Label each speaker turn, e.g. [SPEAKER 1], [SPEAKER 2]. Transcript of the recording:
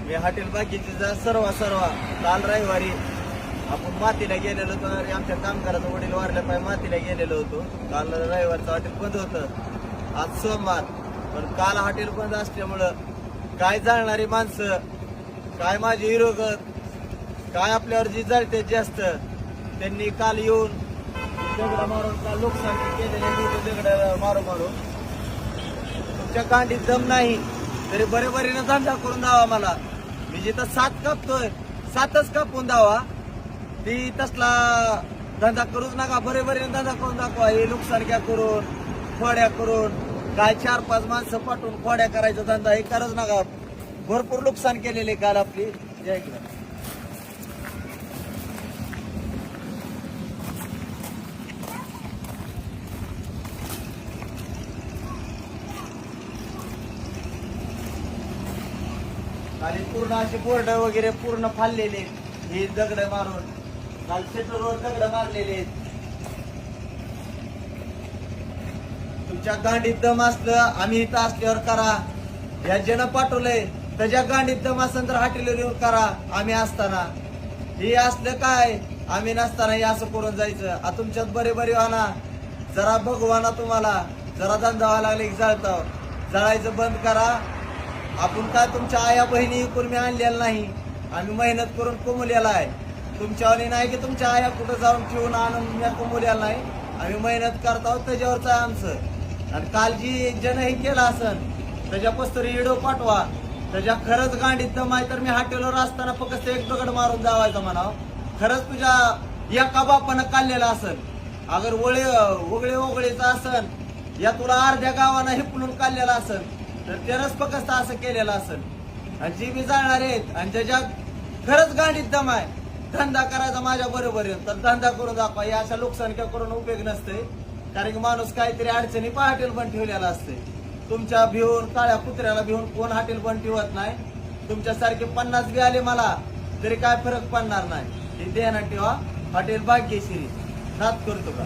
[SPEAKER 1] मी hotel बाकीचे सर्व काल रविवारी आपण मातीला गेलेलो होतो. आमच्या कामगाराचा वडील वारल्या पाय मातीला गेलेलो होतो. काल रविवारचं हॉटेल बंद होतं, आज सोमवार. पण काल हॉटेल बंद असल्यामुळं काय जाणणारी माणसं, काय माझे विरोधक, काय आपल्यावर जी जळते जास्त, त्यांनी काल येऊन दगड मारून काल नुकसान केलेले दगड मारून तुमच्या गांडीत दम नाही तरी बरेबरीनं धंदा करून द्यावा. मला मी जिथं 7 कापतोय 7च कापून द्यावा. ती तसला धंदा करूच नका, बरेबरीनं धंदा करून दाखवा. हे नुकसान क्या करून खोड्या करून काय 4-5 माणसं पाठवून खोड्या करायचा धंदा हे करच नका. भरपूर नुकसान केलेले काल आपली. जय हिंद. खाली पूर्ण असे बोर्ड वगैरे पूर्ण फाडलेले, हे दगड मारून काल सेटरवर दगड मारलेले. तुमच्या गांडीत दम असलं, आम्ही इथं असल्यावर करा. या ज्यानं पाठवलंय त्याच्या गांडीत दम असेल तर हॉटेलवर येऊन करा. आम्ही असताना हे असलं काय, आम्ही नसताना हे असं करून जायचं. तुमच्यात बरे व्हाना, जरा भगवाना तुम्हाला जरा धंदा व्हायला लागले की जळताव. जळायचं बंद करा. आपण काय तुमच्या आया बहिणी इकून मी आणलेला नाही, आम्ही मेहनत करून कमवलेला आहे. तुमच्यावानी नाही की तुमच्या आया कुठं जाऊन ठेवून आणून मी कमवलेला नाही. आम्ही मेहनत करतो त्याच्यावरच आहे आमचं. आणि काल जी जन हे केलं असन त्याच्यापासून व्हिडिओ पाठवा. त्याच्या खरंच गांडीत दम आहे तर मी हॉटेलवर असताना फक्त एक दगड मारून जावायचं म्हणावं. खरंच तुझ्या एका बापानं काढलेला असन, अगर वगळे ओगळीचा असन, या तुला अर्ध्या गावानं हिपलून काढलेला असन तर त्यानंच फक्त असं केलेलं असेल. आणि जी बी जाणार आहेत आणि ज्याच्या खरंच गांडीत दम आहे धंदा करायचा माझ्या बरोबर तर धंदा करून दाखवा. या अशा लोकसंख्या करून उपयोग नसते. कारण की माणूस काहीतरी अडचणी हॉटेल पण ठेवलेला असते. तुमच्या भिवून काळ्या कुत्र्याला भिवून कोण हॉटेल पण ठेवत नाही. तुमच्यासारखे 50 बी आले मला तरी काय फरक पडणार नाही. हे ध्यानात ठेवा. हॉटेल भाग्यश्री नाद करतो का.